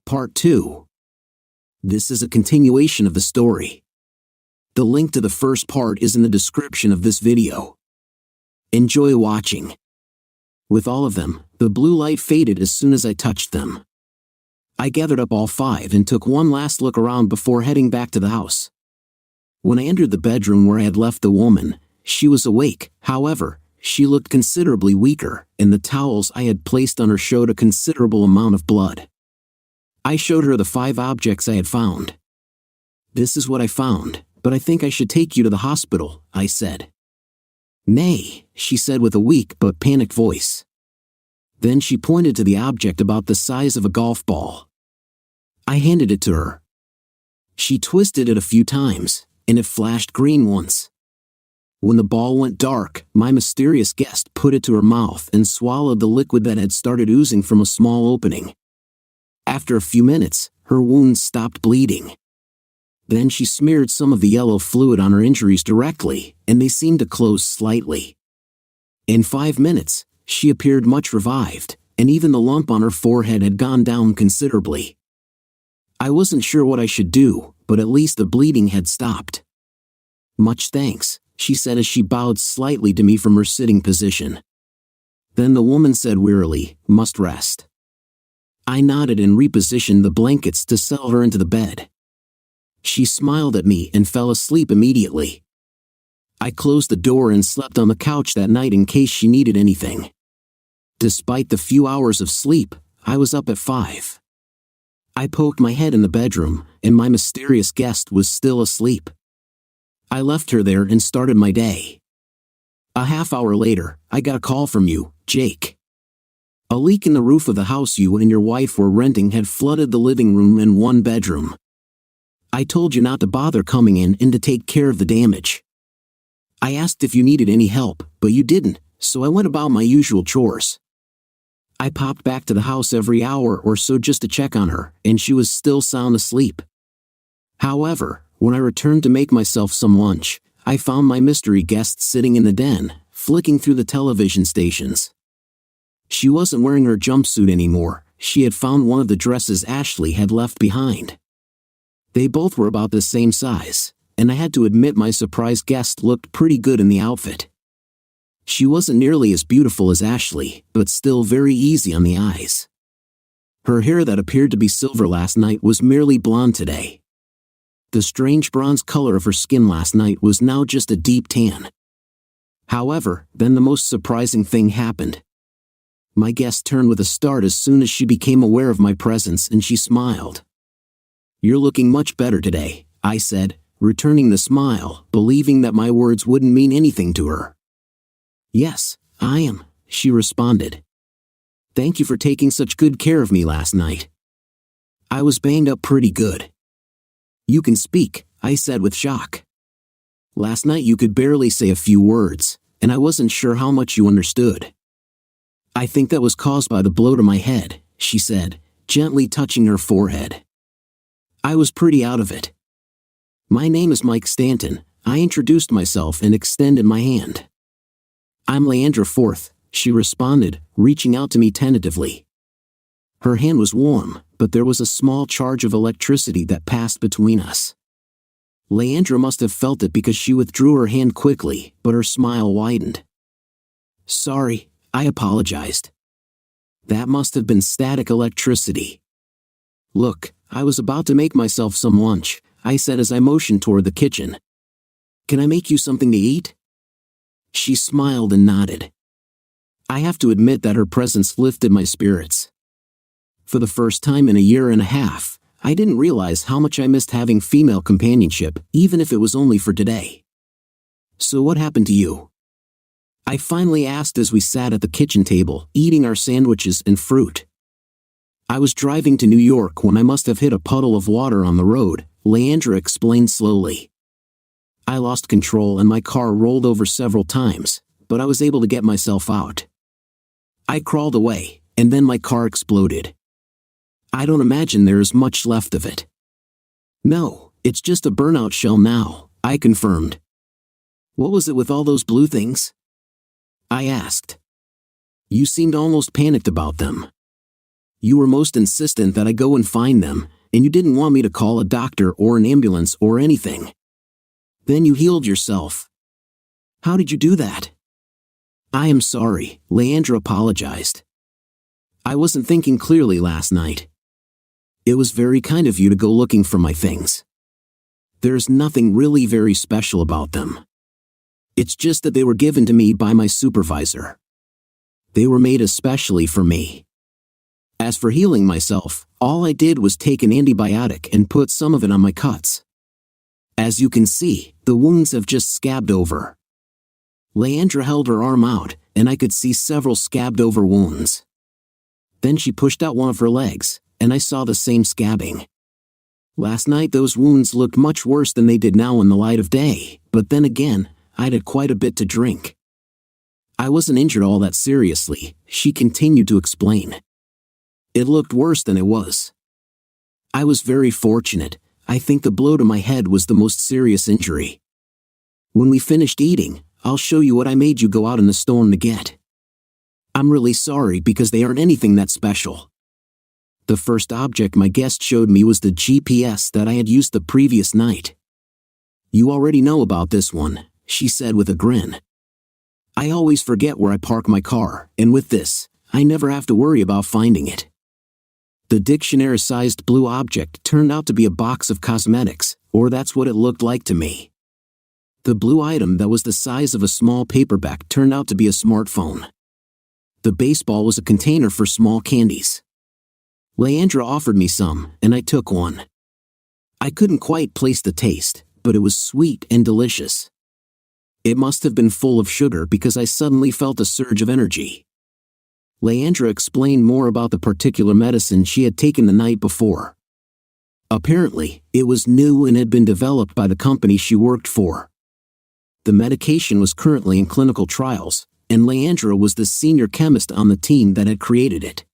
Part 2. This is a continuation of the story. The link to the first part is in the description of this video. Enjoy watching. With all of them, the blue light faded as soon as I touched them. I gathered up all 5 and took one last look around before heading back to the house. When I entered the bedroom where I had left the woman, she was awake. However, she looked considerably weaker, and the towels I had placed on her showed a considerable amount of blood. I showed her the 5 objects I had found. "This is what I found, but I think I should take you to the hospital," I said. "Nay," she said with a weak but panicked voice. Then she pointed to the object about the size of a golf ball. I handed it to her. She twisted it a few times, and it flashed green once. When the ball went dark, my mysterious guest put it to her mouth and swallowed the liquid that had started oozing from a small opening. After a few minutes, her wounds stopped bleeding. Then she smeared some of the yellow fluid on her injuries directly, and they seemed to close slightly. In 5 minutes, she appeared much revived, and even the lump on her forehead had gone down considerably. I wasn't sure what I should do, but at least the bleeding had stopped. "Much thanks," she said as she bowed slightly to me from her sitting position. Then the woman said wearily, "Must rest." I nodded and repositioned the blankets to settle her into the bed. She smiled at me and fell asleep immediately. I closed the door and slept on the couch that night in case she needed anything. Despite the few hours of sleep, I was up at 5. I poked my head in the bedroom, and my mysterious guest was still asleep. I left her there and started my day. A half hour later, I got a call from you, Jake. A leak in the roof of the house you and your wife were renting had flooded the living room and one bedroom. I told you not to bother coming in and to take care of the damage. I asked if you needed any help, but you didn't, so I went about my usual chores. I popped back to the house every hour or so just to check on her, and she was still sound asleep. However, when I returned to make myself some lunch, I found my mystery guest sitting in the den, flicking through the television stations. She wasn't wearing her jumpsuit anymore. She had found one of the dresses Ashley had left behind. They both were about the same size, and I had to admit my surprise guest looked pretty good in the outfit. She wasn't nearly as beautiful as Ashley, but still very easy on the eyes. Her hair that appeared to be silver last night was merely blonde today. The strange bronze color of her skin last night was now just a deep tan. However, then the most surprising thing happened. My guest turned with a start as soon as she became aware of my presence, and she smiled. "You're looking much better today," I said, returning the smile, believing that my words wouldn't mean anything to her. "Yes, I am," she responded. "Thank you for taking such good care of me last night. I was banged up pretty good." "You can speak," I said with shock. "Last night you could barely say a few words, and I wasn't sure how much you understood." "I think that was caused by the blow to my head," she said, gently touching her forehead. "I was pretty out of it." "My name is Mike Stanton," I introduced myself and extended my hand. "I'm Leandra Forth," she responded, reaching out to me tentatively. Her hand was warm, but there was a small charge of electricity that passed between us. Leandra must have felt it because she withdrew her hand quickly, but her smile widened. "Sorry," I apologized. "That must have been static electricity." "Look, I was about to make myself some lunch," I said as I motioned toward the kitchen. "Can I make you something to eat?" She smiled and nodded. I have to admit that her presence lifted my spirits. For the first time in a year and a half, I didn't realize how much I missed having female companionship, even if it was only for today. "So what happened to you?" I finally asked as we sat at the kitchen table, eating our sandwiches and fruit. "I was driving to New York when I must have hit a puddle of water on the road," Leandra explained slowly. "I lost control and my car rolled over several times, but I was able to get myself out. I crawled away, and then my car exploded. I don't imagine there is much left of it." "No, it's just a burnout shell now," I confirmed. "What was it with all those blue things?" I asked. "You seemed almost panicked about them." You were most insistent that I go and find them, and you didn't want me to call a doctor or an ambulance or anything. Then you healed yourself. How did you do that? I am sorry, Leandra apologized. I wasn't thinking clearly last night. It was very kind of you to go looking for my things. There's nothing really very special about them. It's just that they were given to me by my supervisor. They were made especially for me. As for healing myself, all I did was take an antibiotic and put some of it on my cuts. As you can see, the wounds have just scabbed over. Leandra held her arm out, and I could see several scabbed over wounds. Then she pushed out one of her legs, and I saw the same scabbing. Last night those wounds looked much worse than they did now in the light of day, but then again, I'd had quite a bit to drink. I wasn't injured all that seriously, she continued to explain. It looked worse than it was. I was very fortunate. I think the blow to my head was the most serious injury. When we finished eating, I'll show you what I made you go out in the storm to get. I'm really sorry because they aren't anything that special. The first object my guest showed me was the GPS that I had used the previous night. You already know about this one, she said with a grin. I always forget where I park my car, and with this, I never have to worry about finding it. The dictionary-sized blue object turned out to be a box of cosmetics, or that's what it looked like to me. The blue item that was the size of a small paperback turned out to be a smartphone. The baseball was a container for small candies. Leandra offered me some, and I took one. I couldn't quite place the taste, but it was sweet and delicious. It must have been full of sugar because I suddenly felt a surge of energy. Leandra explained more about the particular medicine she had taken the night before. Apparently, it was new and had been developed by the company she worked for. The medication was currently in clinical trials, and Leandra was the senior chemist on the team that had created it.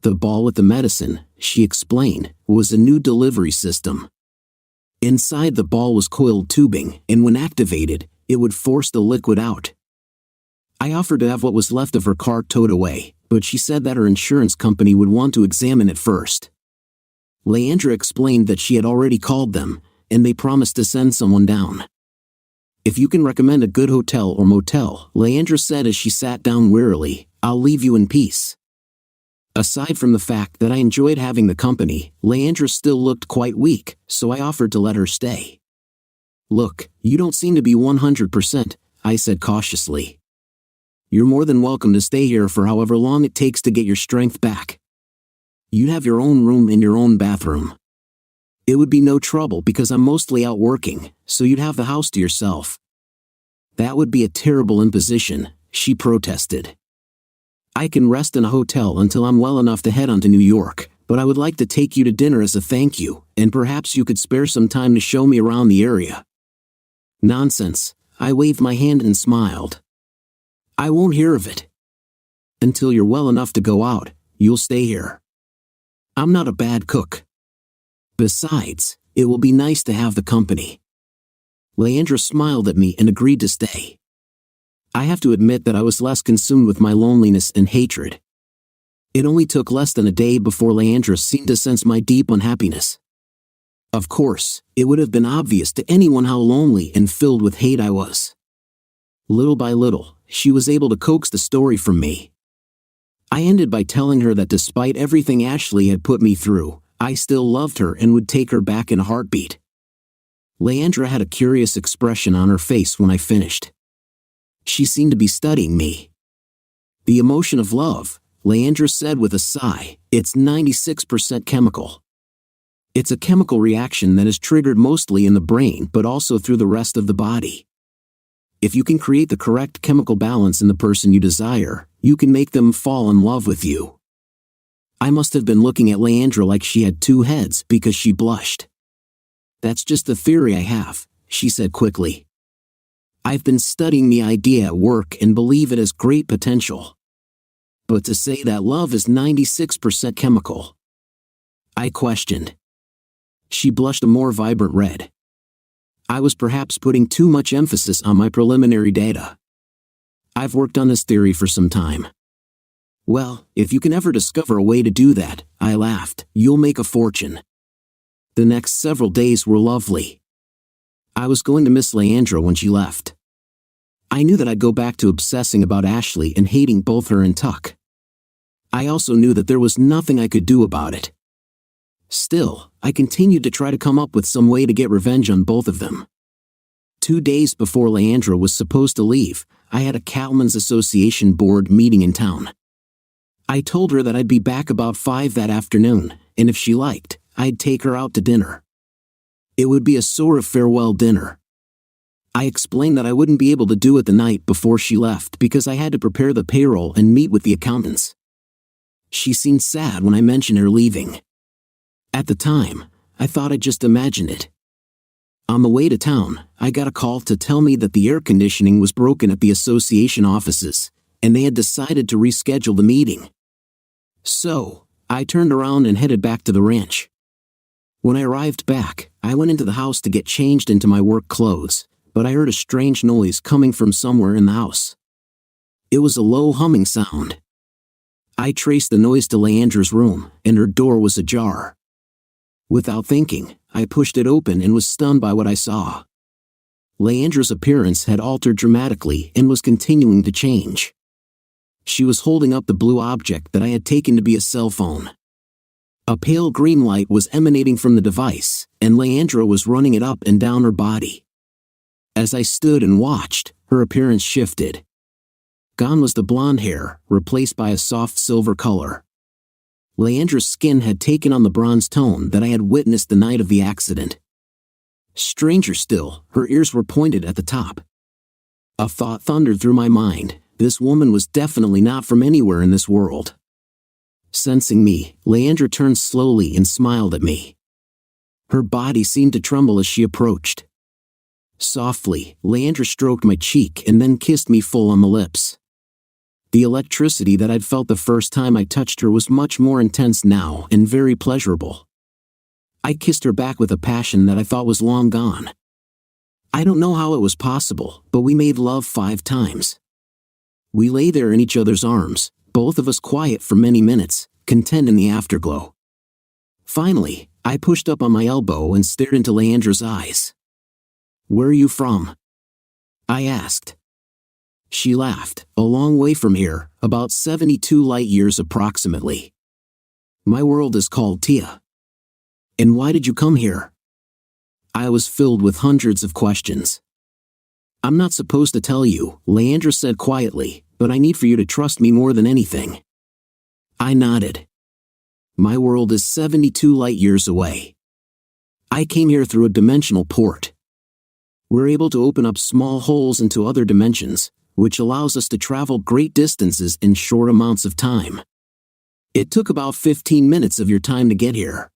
The ball with the medicine, she explained, was a new delivery system. Inside the ball was coiled tubing, and when activated, it would force the liquid out. I offered to have what was left of her car towed away, but she said that her insurance company would want to examine it first. Leandra explained that she had already called them, and they promised to send someone down. If you can recommend a good hotel or motel, Leandra said as she sat down wearily, I'll leave you in peace. Aside from the fact that I enjoyed having the company, Leandra still looked quite weak, so I offered to let her stay. Look, you don't seem to be 100%, I said cautiously. You're more than welcome to stay here for however long it takes to get your strength back. You'd have your own room and your own bathroom. It would be no trouble because I'm mostly out working, so you'd have the house to yourself. That would be a terrible imposition, she protested. I can rest in a hotel until I'm well enough to head on to New York, but I would like to take you to dinner as a thank you, and perhaps you could spare some time to show me around the area. Nonsense, I waved my hand and smiled. I won't hear of it. Until you're well enough to go out, you'll stay here. I'm not a bad cook. Besides, it will be nice to have the company. Leandra smiled at me and agreed to stay. I have to admit that I was less consumed with my loneliness and hatred. It only took less than a day before Leandra seemed to sense my deep unhappiness. Of course, it would have been obvious to anyone how lonely and filled with hate I was. Little by little, she was able to coax the story from me. I ended by telling her that despite everything Ashley had put me through, I still loved her and would take her back in a heartbeat. Leandra had a curious expression on her face when I finished. She seemed to be studying me. The emotion of love, Leandra said with a sigh, it's 96% chemical. It's a chemical reaction that is triggered mostly in the brain but also through the rest of the body. If you can create the correct chemical balance in the person you desire, you can make them fall in love with you. I must have been looking at Leandra like she had two heads because she blushed. That's just the theory I have, she said quickly. I've been studying the idea at work and believe it has great potential. But to say that love is 96% chemical, I questioned. She blushed a more vibrant red. I was perhaps putting too much emphasis on my preliminary data. I've worked on this theory for some time. Well, if you can ever discover a way to do that, I laughed, you'll make a fortune. The next several days were lovely. I was going to miss Leandra when she left. I knew that I'd go back to obsessing about Ashley and hating both her and Tuck. I also knew that there was nothing I could do about it. Still, I continued to try to come up with some way to get revenge on both of them. 2 days before Leandra was supposed to leave, I had a Cattlemen's Association board meeting in town. I told her that I'd be back about 5 that afternoon, and if she liked, I'd take her out to dinner. It would be a sort of farewell dinner. I explained that I wouldn't be able to do it the night before she left because I had to prepare the payroll and meet with the accountants. She seemed sad when I mentioned her leaving. At the time, I thought I'd just imagined it. On the way to town, I got a call to tell me that the air conditioning was broken at the association offices, and they had decided to reschedule the meeting. So, I turned around and headed back to the ranch. When I arrived back, I went into the house to get changed into my work clothes, but I heard a strange noise coming from somewhere in the house. It was a low humming sound. I traced the noise to Leandra's room, and her door was ajar. Without thinking, I pushed it open and was stunned by what I saw. Leandra's appearance had altered dramatically and was continuing to change. She was holding up the blue object that I had taken to be a cell phone. A pale green light was emanating from the device, and Leandra was running it up and down her body. As I stood and watched, her appearance shifted. Gone was the blonde hair, replaced by a soft silver color. Leandra's skin had taken on the bronze tone that I had witnessed the night of the accident. Stranger still, her ears were pointed at the top. A thought thundered through my mind: this woman was definitely not from anywhere in this world. Sensing me, Leandra turned slowly and smiled at me. Her body seemed to tremble as she approached. Softly, Leandra stroked my cheek and then kissed me full on the lips. The electricity that I'd felt the first time I touched her was much more intense now and very pleasurable. I kissed her back with a passion that I thought was long gone. I don't know how it was possible, but we made love 5 times. We lay there in each other's arms, both of us quiet for many minutes, content in the afterglow. Finally, I pushed up on my elbow and stared into Leandra's eyes. "Where are you from?" I asked. She laughed. "A long way from here, about 72 light years approximately. My world is called Tia." "And why did you come here?" I was filled with hundreds of questions. "I'm not supposed to tell you," Leandra said quietly, "but I need for you to trust me more than anything." I nodded. "My world is 72 light years away. I came here through a dimensional port. We're able to open up small holes into other dimensions, which allows us to travel great distances in short amounts of time. It took about 15 minutes of your time to get here.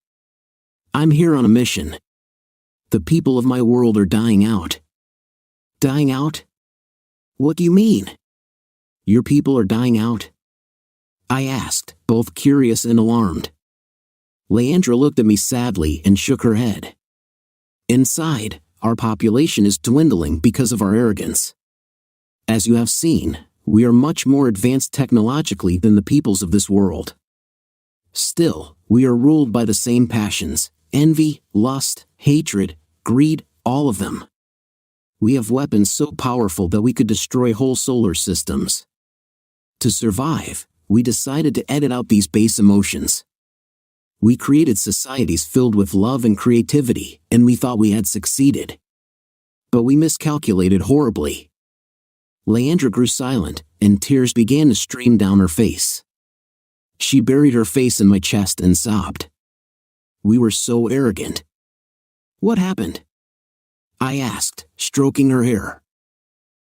I'm here on a mission. The people of my world are dying out." "Dying out? What do you mean?" "Your people are dying out?" I asked, both curious and alarmed. Leandra looked at me sadly and shook her head. "Inside, our population is dwindling because of our arrogance. As you have seen, we are much more advanced technologically than the peoples of this world. Still, we are ruled by the same passions: envy, lust, hatred, greed, all of them. We have weapons so powerful that we could destroy whole solar systems. To survive, we decided to edit out these base emotions. We created societies filled with love and creativity, and we thought we had succeeded. But we miscalculated horribly." Leandra grew silent, and tears began to stream down her face. She buried her face in my chest and sobbed. "We were so arrogant." "What happened?" I asked, stroking her hair.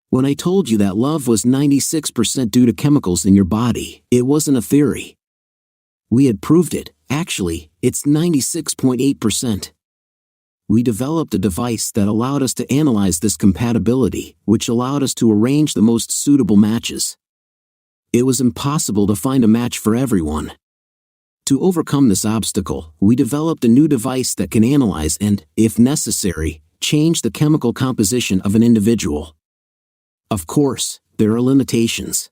"When I told you that love was 96% due to chemicals in your body, it wasn't a theory. We had proved it. Actually, it's 96.8%. We developed a device that allowed us to analyze this compatibility, which allowed us to arrange the most suitable matches. It was impossible to find a match for everyone. To overcome this obstacle, we developed a new device that can analyze and, if necessary, change the chemical composition of an individual. Of course, there are limitations.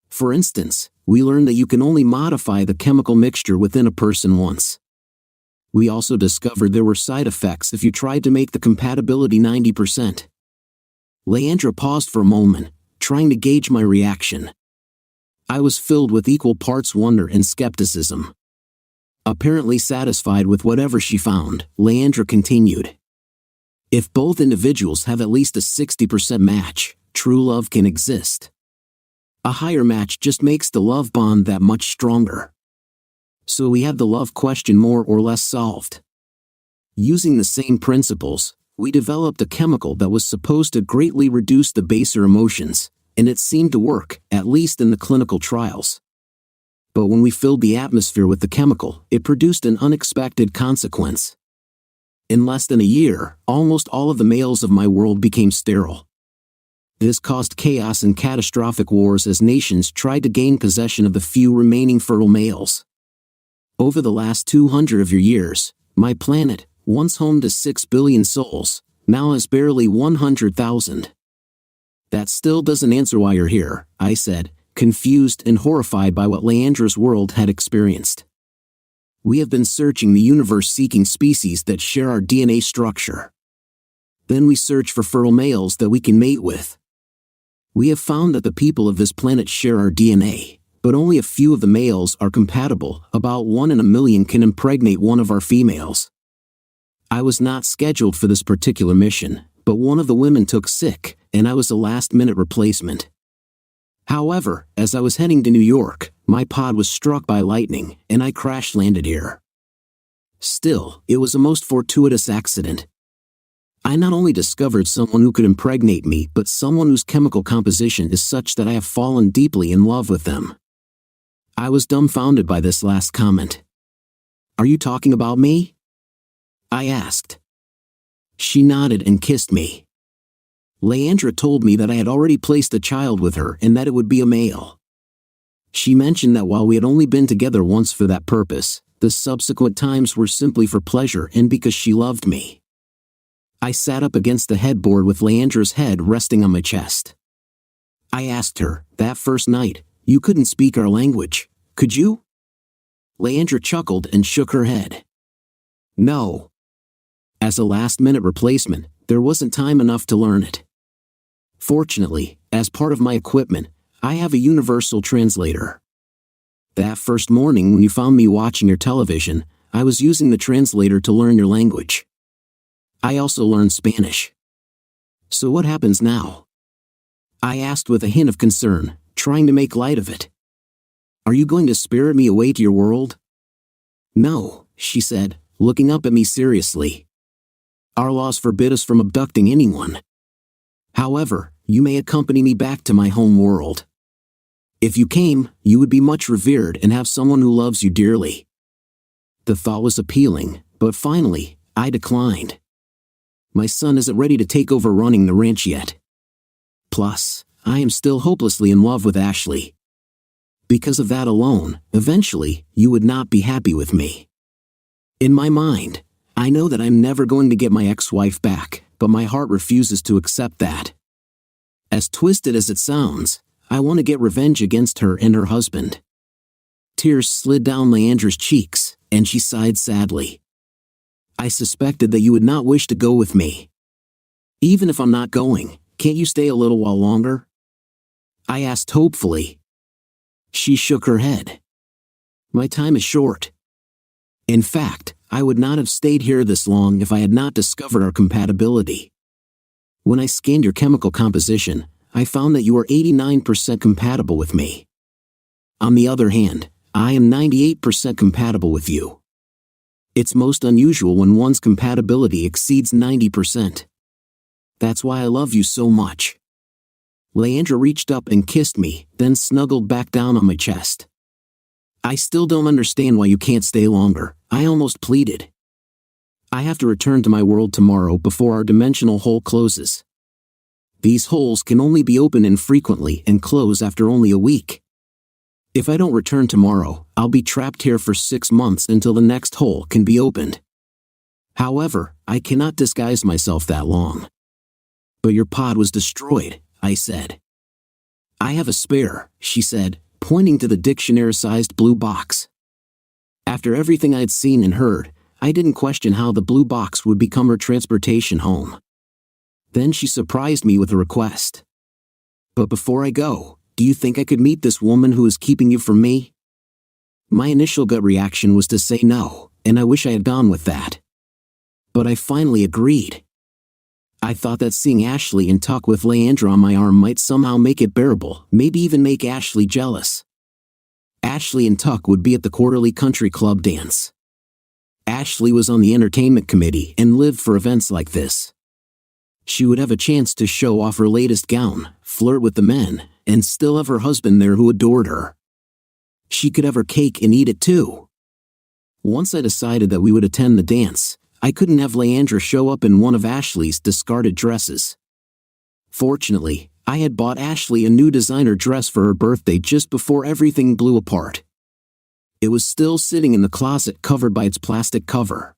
For instance, we learned that you can only modify the chemical mixture within a person once. We also discovered there were side effects if you tried to make the compatibility 90%. Leandra paused for a moment, trying to gauge my reaction. I was filled with equal parts wonder and skepticism. Apparently satisfied with whatever she found, Leandra continued. If both individuals have at least a 60% match, true love can exist. A higher match just makes the love bond that much stronger. So we have the love question more or less solved. Using the same principles, we developed a chemical that was supposed to greatly reduce the baser emotions, and it seemed to work, at least in the clinical trials. But when we filled the atmosphere with the chemical, it produced an unexpected consequence. In less than a year, almost all of the males of my world became sterile. This caused chaos and catastrophic wars as nations tried to gain possession of the few remaining fertile males. Over the last 200 of your years, my planet, once home to 6 billion souls, now has barely 100,000. That still doesn't answer why you're here, I said, confused and horrified by what Leandra's world had experienced. We have been searching the universe seeking species that share our DNA structure. Then we search for fertile males that we can mate with. We have found that the people of this planet share our DNA. But only a few of the males are compatible. About 1 in a million can impregnate one of our females. I was not scheduled for this particular mission, but one of the women took sick, and I was a last-minute replacement. However, as I was heading to New York, my pod was struck by lightning, and I crash-landed here. Still, it was a most fortuitous accident. I not only discovered someone who could impregnate me, but someone whose chemical composition is such that I have fallen deeply in love with them. I was dumbfounded by this last comment. Are you talking about me? I asked. She nodded and kissed me. Leandra told me that I had already placed a child with her and that it would be a male. She mentioned that while we had only been together once for that purpose, the subsequent times were simply for pleasure and because she loved me. I sat up against the headboard with Leandra's head resting on my chest. I asked her, that first night, you couldn't speak our language, could you? Leandra chuckled and shook her head. No. As a last-minute replacement, there wasn't time enough to learn it. Fortunately, as part of my equipment, I have a universal translator. That first morning when you found me watching your television, I was using the translator to learn your language. I also learned Spanish. So what happens now? I asked with a hint of concern, trying to make light of it. Are you going to spirit me away to your world? No, she said, looking up at me seriously. Our laws forbid us from abducting anyone. However, you may accompany me back to my home world. If you came, you would be much revered and have someone who loves you dearly. The thought was appealing, but finally, I declined. My son isn't ready to take over running the ranch yet. Plus, I am still hopelessly in love with Ashley. Because of that alone, eventually, you would not be happy with me. In my mind, I know that I'm never going to get my ex-wife back, but my heart refuses to accept that. As twisted as it sounds, I want to get revenge against her and her husband. Tears slid down Leandra's cheeks, and she sighed sadly. I suspected that you would not wish to go with me. Even if I'm not going, can't you stay a little while longer? I asked hopefully. She shook her head. My time is short. In fact, I would not have stayed here this long if I had not discovered our compatibility. When I scanned your chemical composition, I found that you are 89% compatible with me. On the other hand, I am 98% compatible with you. It's most unusual when one's compatibility exceeds 90%. That's why I love you so much. Leandra reached up and kissed me, then snuggled back down on my chest. I still don't understand why you can't stay longer, I almost pleaded. I have to return to my world tomorrow before our dimensional hole closes. These holes can only be opened infrequently and close after only a week. If I don't return tomorrow, I'll be trapped here for 6 months until the next hole can be opened. However, I cannot disguise myself that long. But your pod was destroyed, I said. I have a spare, she said, pointing to the dictionary-sized blue box. After everything I'd seen and heard, I didn't question how the blue box would become her transportation home. Then she surprised me with a request. "But before I go, do you think I could meet this woman who is keeping you from me?" My initial gut reaction was to say no, and I wish I had gone with that. But I finally agreed. I thought that seeing Ashley and Tuck with Leandra on my arm might somehow make it bearable, maybe even make Ashley jealous. Ashley and Tuck would be at the quarterly country club dance. Ashley was on the entertainment committee and lived for events like this. She would have a chance to show off her latest gown, flirt with the men, and still have her husband there who adored her. She could have her cake and eat it too. Once I decided that we would attend the dance, I couldn't have Leandra show up in one of Ashley's discarded dresses. Fortunately, I had bought Ashley a new designer dress for her birthday just before everything blew apart. It was still sitting in the closet covered by its plastic cover.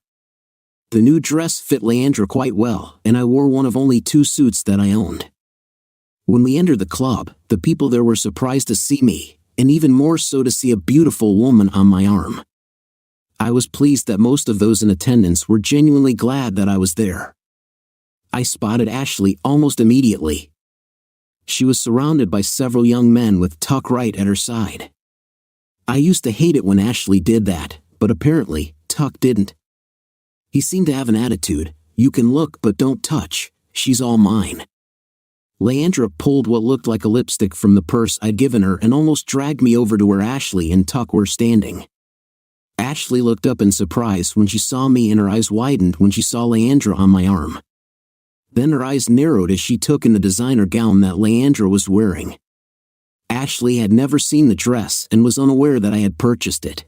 The new dress fit Leandra quite well, and I wore one of only 2 suits that I owned. When we entered the club, the people there were surprised to see me, and even more so to see a beautiful woman on my arm. I was pleased that most of those in attendance were genuinely glad that I was there. I spotted Ashley almost immediately. She was surrounded by several young men with Tuck right at her side. I used to hate it when Ashley did that, but apparently, Tuck didn't. He seemed to have an attitude, "You can look but don't touch, she's all mine." Leandra pulled what looked like a lipstick from the purse I'd given her and almost dragged me over to where Ashley and Tuck were standing. Ashley looked up in surprise when she saw me and her eyes widened when she saw Leandra on my arm. Then her eyes narrowed as she took in the designer gown that Leandra was wearing. Ashley had never seen the dress and was unaware that I had purchased it.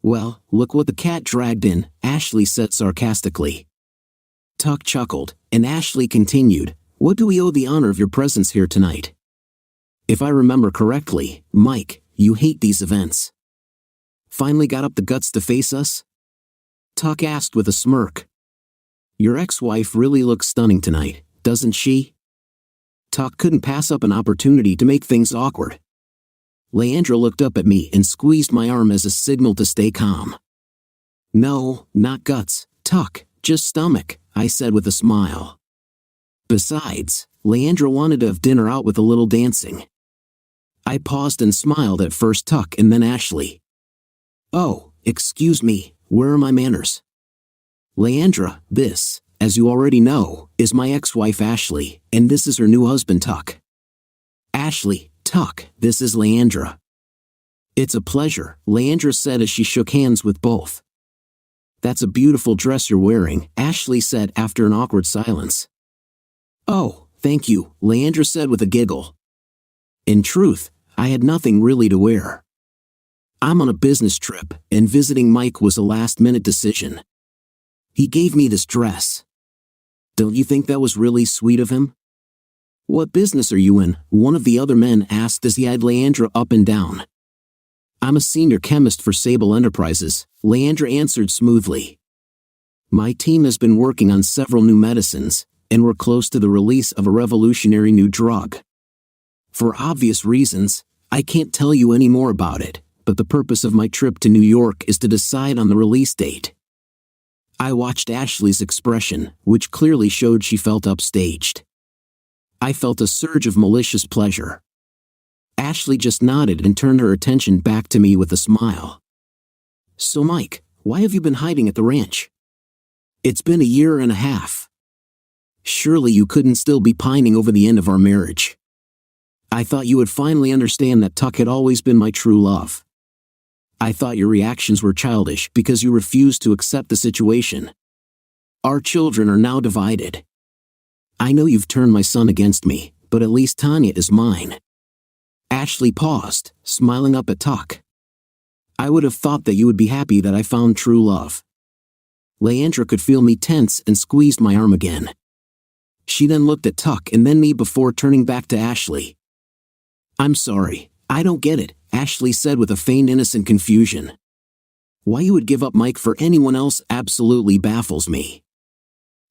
"Well, look what the cat dragged in," Ashley said sarcastically. Tuck chuckled, and Ashley continued, "What do we owe the honor of your presence here tonight? If I remember correctly, Mike, you hate these events. Finally got up the guts to face us?" Tuck asked with a smirk. "Your ex-wife really looks stunning tonight, doesn't she?" Tuck couldn't pass up an opportunity to make things awkward. Leandra looked up at me and squeezed my arm as a signal to stay calm. "No, not guts, Tuck, just stomach," I said with a smile. Besides, Leandra wanted to have dinner out with a little dancing. I paused and smiled at first Tuck and then Ashley. "Oh, excuse me, where are my manners? Leandra, this, as you already know, is my ex-wife Ashley, and this is her new husband Tuck." "Ashley, Tuck, this is Leandra." "It's a pleasure," Leandra said as she shook hands with both. "That's a beautiful dress you're wearing," Ashley said after an awkward silence. "Oh, thank you," Leandra said with a giggle. In truth, I had nothing really to wear. I'm on a business trip, and visiting Mike was a last-minute decision. He gave me this dress. Don't you think that was really sweet of him? "What business are you in?" one of the other men asked as he eyed Leandra up and down. "I'm a senior chemist for Sable Enterprises," Leandra answered smoothly. "My team has been working on several new medicines, and we're close to the release of a revolutionary new drug. For obvious reasons, I can't tell you any more about it, but the purpose of my trip to New York is to decide on the release date." I watched Ashley's expression, which clearly showed she felt upstaged. I felt a surge of malicious pleasure. Ashley just nodded and turned her attention back to me with a smile. "So Mike, why have you been hiding at the ranch? It's been a year and a half. Surely you couldn't still be pining over the end of our marriage. I thought you would finally understand that Tuck had always been my true love. I thought your reactions were childish because you refused to accept the situation. Our children are now divided. I know you've turned my son against me, but at least Tanya is mine." Ashley paused, smiling up at Tuck. "I would have thought that you would be happy that I found true love." Leandra could feel me tense and squeezed my arm again. She then looked at Tuck and then me before turning back to Ashley. "I'm sorry, I don't get it," Ashley said with a feigned innocent confusion. "Why you would give up Mike for anyone else absolutely baffles me.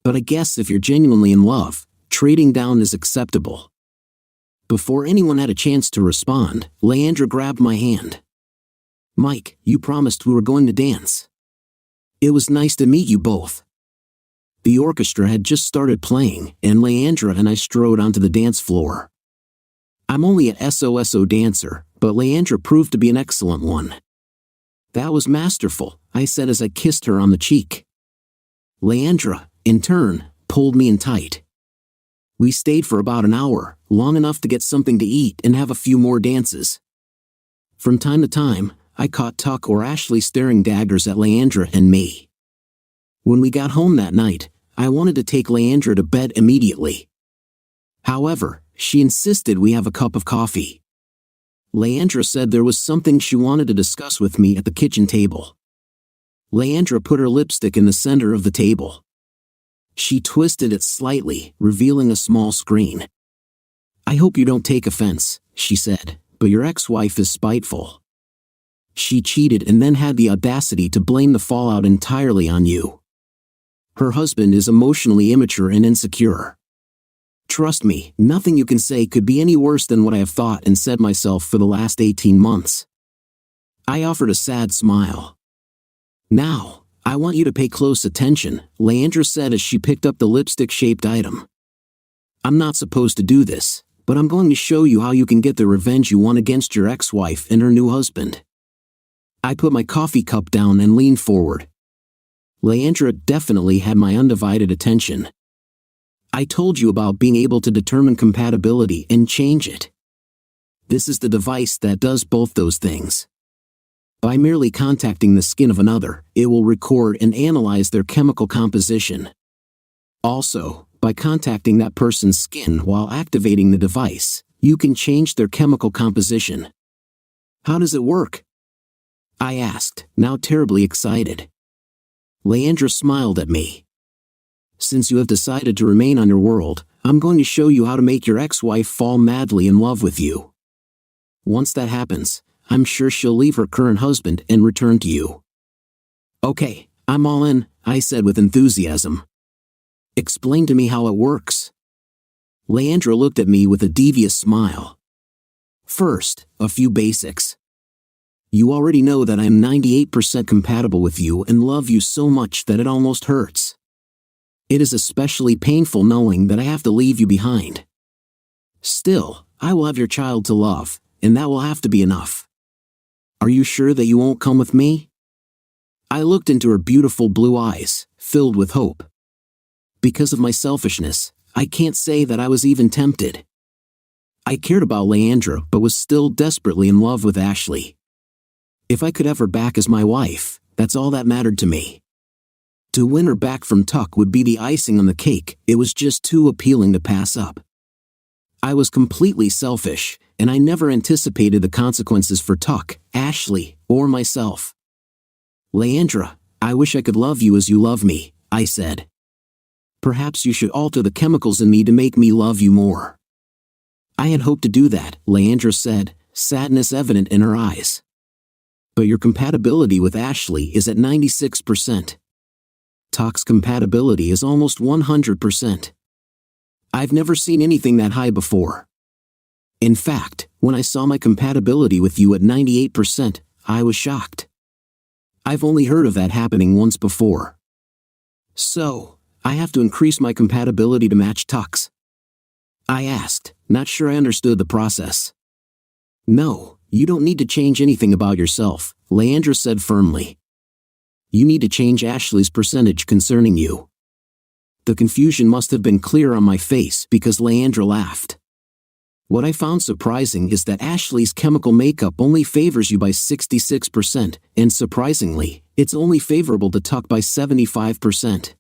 But I guess if you're genuinely in love, trading down is acceptable." Before anyone had a chance to respond, Leandra grabbed my hand. "Mike, you promised we were going to dance." "It was nice to meet you both." The orchestra had just started playing, and Leandra and I strode onto the dance floor. I'm only an SOSO dancer, but Leandra proved to be an excellent one. "That was masterful," I said as I kissed her on the cheek. Leandra, in turn, pulled me in tight. We stayed for about an hour, long enough to get something to eat and have a few more dances. From time to time, I caught Tuck or Ashley staring daggers at Leandra and me. When we got home that night, I wanted to take Leandra to bed immediately. However, she insisted we have a cup of coffee. Leandra said there was something she wanted to discuss with me at the kitchen table. Leandra put her lipstick in the center of the table. She twisted it slightly, revealing a small screen. "I hope you don't take offense," she said, "but your ex-wife is spiteful. She cheated and then had the audacity to blame the fallout entirely on you. Her husband is emotionally immature and insecure. Trust me, nothing you can say could be any worse than what I have thought and said myself for the last 18 months. I offered a sad smile. "Now, I want you to pay close attention," Leandra said as she picked up the lipstick-shaped item. "I'm not supposed to do this, but I'm going to show you how you can get the revenge you want against your ex-wife and her new husband." I put my coffee cup down and leaned forward. Leandra definitely had my undivided attention. "I told you about being able to determine compatibility and change it. This is the device that does both those things. By merely contacting the skin of another, it will record and analyze their chemical composition. Also, by contacting that person's skin while activating the device, you can change their chemical composition." "How does it work?" I asked, now terribly excited. Leandra smiled at me. "Since you have decided to remain on your world, I'm going to show you how to make your ex-wife fall madly in love with you. Once that happens, I'm sure she'll leave her current husband and return to you." "Okay, I'm all in," I said with enthusiasm. "Explain to me how it works." Leandra looked at me with a devious smile. "First, a few basics. You already know that I am 98% compatible with you and love you so much that it almost hurts. It is especially painful knowing that I have to leave you behind. Still, I will have your child to love, and that will have to be enough. Are you sure that you won't come with me?" I looked into her beautiful blue eyes, filled with hope. Because of my selfishness, I can't say that I was even tempted. I cared about Leandra but was still desperately in love with Ashley. If I could have her back as my wife, that's all that mattered to me. To win her back from Tuck would be the icing on the cake. It was just too appealing to pass up. I was completely selfish, and I never anticipated the consequences for Tuck, Ashley, or myself. "Leandra, I wish I could love you as you love me," I said. "Perhaps you should alter the chemicals in me to make me love you more." "I had hoped to do that," Leandra said, sadness evident in her eyes. "But your compatibility with Ashley is at 96%. Tuck's compatibility is almost 100%. I've never seen anything that high before. In fact, when I saw my compatibility with you at 98%, I was shocked. I've only heard of that happening once before. So, I have to increase my compatibility to match Tuck's?" I asked, not sure I understood the process. "No, you don't need to change anything about yourself," Leandra said firmly. "You need to change Ashley's percentage concerning you." The confusion must have been clear on my face because Leandra laughed. "What I found surprising is that Ashley's chemical makeup only favors you by 66%, and surprisingly, it's only favorable to Tuck by 75%.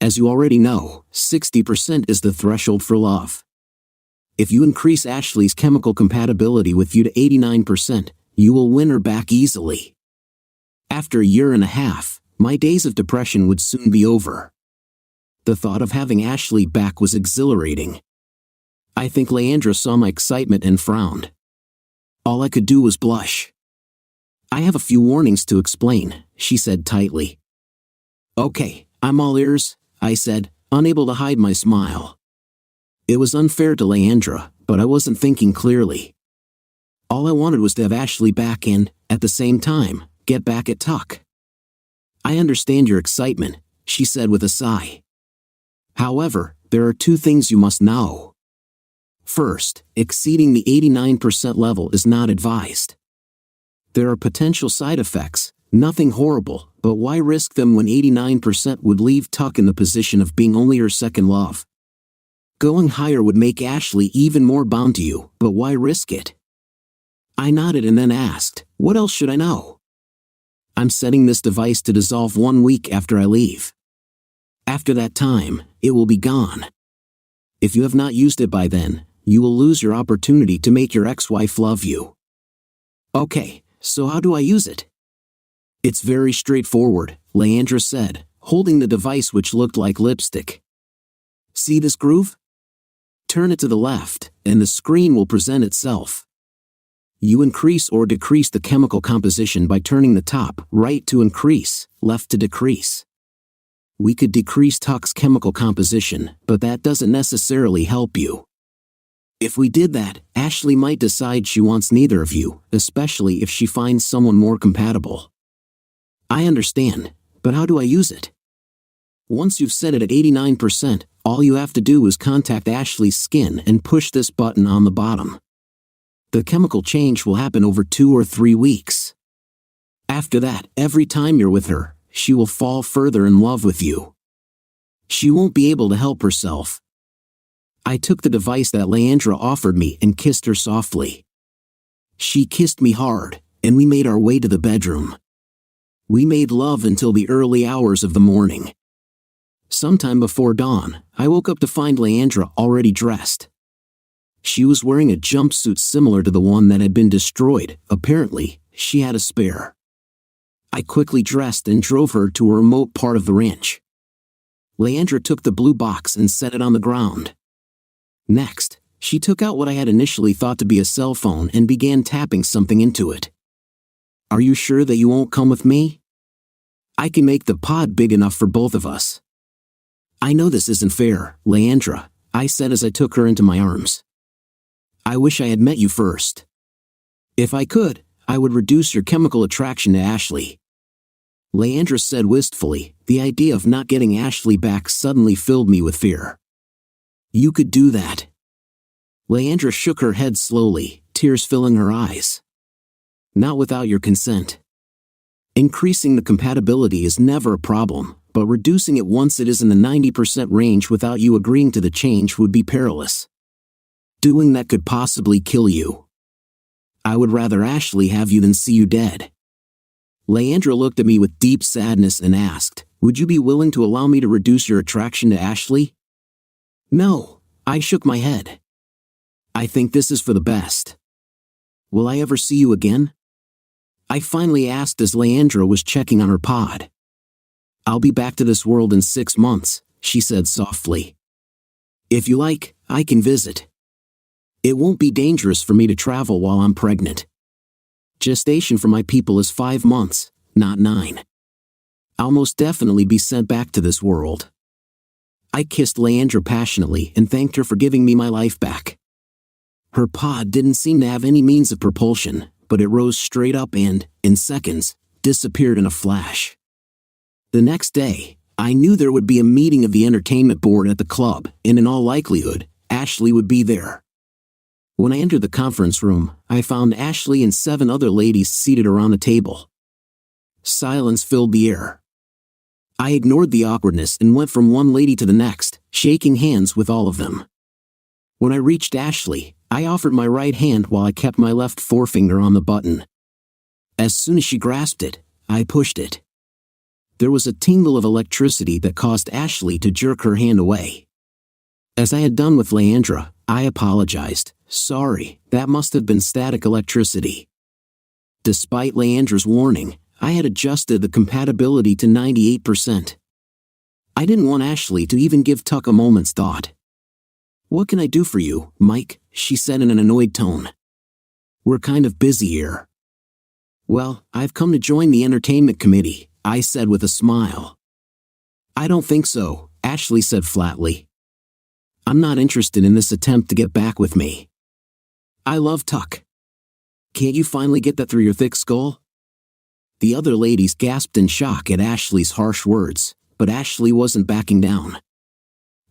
As you already know, 60% is the threshold for love. If you increase Ashley's chemical compatibility with you to 89%, you will win her back easily. After a year and a half, my days of depression would soon be over. The thought of having Ashley back was exhilarating. I think Leandra saw my excitement and frowned. All I could do was blush. "I have a few warnings to explain," she said tightly. "Okay, I'm all ears," I said, unable to hide my smile. It was unfair to Leandra, but I wasn't thinking clearly. All I wanted was to have Ashley back and, at the same time, get back at Tuck. I understand your excitement, she said with a sigh. However, there are 2 things you must know. First, exceeding the 89% level is not advised. There are potential side effects, nothing horrible, but why risk them when 89% would leave Tuck in the position of being only her second love? Going higher would make Ashley even more bound to you, but why risk it? I nodded and then asked, what else should I know? I'm setting this device to dissolve 1 week after I leave. After that time, it will be gone. If you have not used it by then, you will lose your opportunity to make your ex-wife love you. Okay, so how do I use it? It's very straightforward, Leandra said, holding the device which looked like lipstick. See this groove? Turn it to the left, and the screen will present itself. You increase or decrease the chemical composition by turning the top right to increase, left to decrease. We could decrease Tuck's chemical composition, but that doesn't necessarily help you. If we did that, Ashley might decide she wants neither of you, especially if she finds someone more compatible. I understand, but how do I use it? Once you've set it at 89%, all you have to do is contact Ashley's skin and push this button on the bottom. The chemical change will happen over 2 or 3 weeks. After that, every time you're with her, she will fall further in love with you. She won't be able to help herself. I took the device that Leandra offered me and kissed her softly. She kissed me hard, and we made our way to the bedroom. We made love until the early hours of the morning. Sometime before dawn, I woke up to find Leandra already dressed. She was wearing a jumpsuit similar to the one that had been destroyed. Apparently, she had a spare. I quickly dressed and drove her to a remote part of the ranch. Leandra took the blue box and set it on the ground. Next, she took out what I had initially thought to be a cell phone and began tapping something into it. Are you sure that you won't come with me? I can make the pod big enough for both of us. I know this isn't fair, Leandra, I said as I took her into my arms. I wish I had met you first. If I could, I would reduce your chemical attraction to Ashley. Leandra said wistfully, the idea of not getting Ashley back suddenly filled me with fear. You could do that. Leandra shook her head slowly, tears filling her eyes. Not without your consent. Increasing the compatibility is never a problem, but reducing it once it is in the 90% range without you agreeing to the change would be perilous. Doing that could possibly kill you. I would rather Ashley have you than see you dead. Leandra looked at me with deep sadness and asked, would you be willing to allow me to reduce your attraction to Ashley? No, I shook my head. I think this is for the best. Will I ever see you again? I finally asked as Leandra was checking on her pod. I'll be back to this world in 6 months, she said softly. If you like, I can visit. It won't be dangerous for me to travel while I'm pregnant. Gestation for my people is 5 months, not 9. I'll most definitely be sent back to this world. I kissed Leandra passionately and thanked her for giving me my life back. Her pod didn't seem to have any means of propulsion, but it rose straight up and, in seconds, disappeared in a flash. The next day, I knew there would be a meeting of the entertainment board at the club, and in all likelihood, Ashley would be there. When I entered the conference room, I found Ashley and 7 other ladies seated around the table. Silence filled the air. I ignored the awkwardness and went from one lady to the next, shaking hands with all of them. When I reached Ashley, I offered my right hand while I kept my left forefinger on the button. As soon as she grasped it, I pushed it. There was a tingle of electricity that caused Ashley to jerk her hand away. As I had done with Leandra, I apologized. Sorry, that must have been static electricity. Despite Leandra's warning, I had adjusted the compatibility to 98%. I didn't want Ashley to even give Tuck a moment's thought. What can I do for you, Mike? She said in an annoyed tone. We're kind of busy here. Well, I've come to join the entertainment committee, I said with a smile. I don't think so, Ashley said flatly. I'm not interested in this attempt to get back with me. I love Tuck. Can't you finally get that through your thick skull? The other ladies gasped in shock at Ashley's harsh words, but Ashley wasn't backing down.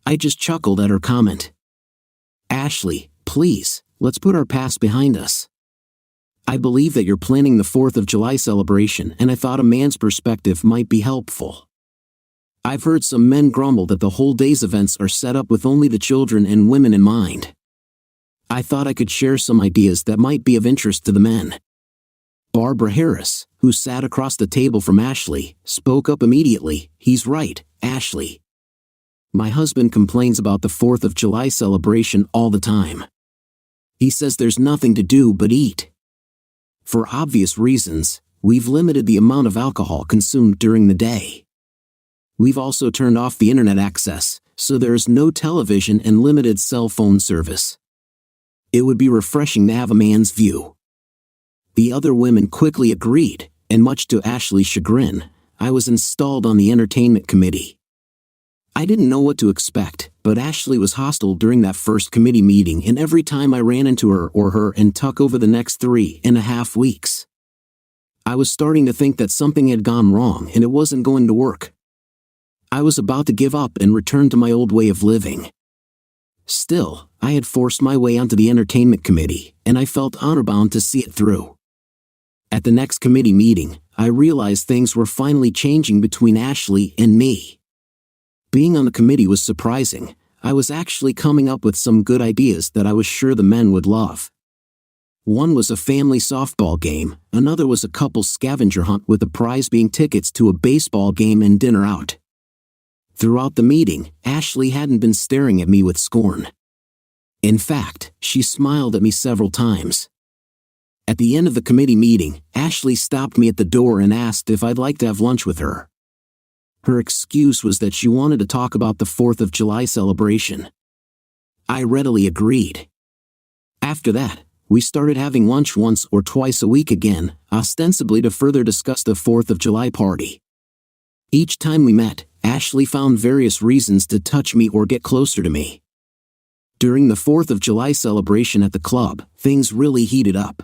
I just chuckled at her comment. Ashley, please, let's put our past behind us. I believe that you're planning the 4th of July celebration, and I thought a man's perspective might be helpful. I've heard some men grumble that the whole day's events are set up with only the children and women in mind. I thought I could share some ideas that might be of interest to the men. Barbara Harris, who sat across the table from Ashley, spoke up immediately. He's right, Ashley. My husband complains about the 4th of July celebration all the time. He says there's nothing to do but eat. For obvious reasons, we've limited the amount of alcohol consumed during the day. We've also turned off the internet access, so there is no television and limited cell phone service. It would be refreshing to have a man's view. The other women quickly agreed, and much to Ashley's chagrin, I was installed on the entertainment committee. I didn't know what to expect, but Ashley was hostile during that first committee meeting, and every time I ran into her and Tuck over the next 3.5 weeks. I was starting to think that something had gone wrong and it wasn't going to work. I was about to give up and return to my old way of living. Still, I had forced my way onto the entertainment committee, and I felt honor-bound to see it through. At the next committee meeting, I realized things were finally changing between Ashley and me. Being on the committee was surprising. I was actually coming up with some good ideas that I was sure the men would love. One was a family softball game, another was a couple scavenger hunt with the prize being tickets to a baseball game and dinner out. Throughout the meeting, Ashley hadn't been staring at me with scorn. In fact, she smiled at me several times. At the end of the committee meeting, Ashley stopped me at the door and asked if I'd like to have lunch with her. Her excuse was that she wanted to talk about the 4th of July celebration. I readily agreed. After that, we started having lunch once or twice a week again, ostensibly to further discuss the 4th of July party. Each time we met, Ashley found various reasons to touch me or get closer to me. During the 4th of July celebration at the club, things really heated up.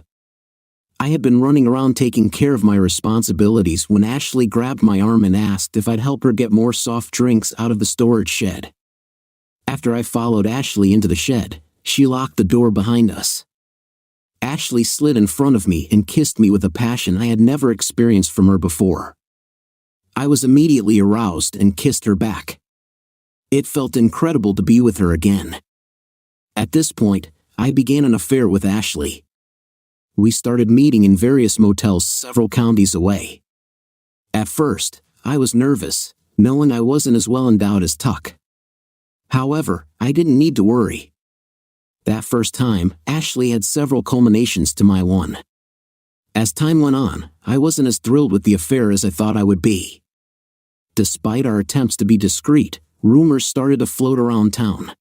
I had been running around taking care of my responsibilities when Ashley grabbed my arm and asked if I'd help her get more soft drinks out of the storage shed. After I followed Ashley into the shed, she locked the door behind us. Ashley slid in front of me and kissed me with a passion I had never experienced from her before. I was immediately aroused and kissed her back. It felt incredible to be with her again. At this point, I began an affair with Ashley. We started meeting in various motels several counties away. At first, I was nervous, knowing I wasn't as well endowed as Tuck. However, I didn't need to worry. That first time, Ashley had several culminations to my one. As time went on, I wasn't as thrilled with the affair as I thought I would be. Despite our attempts to be discreet, rumors started to float around town.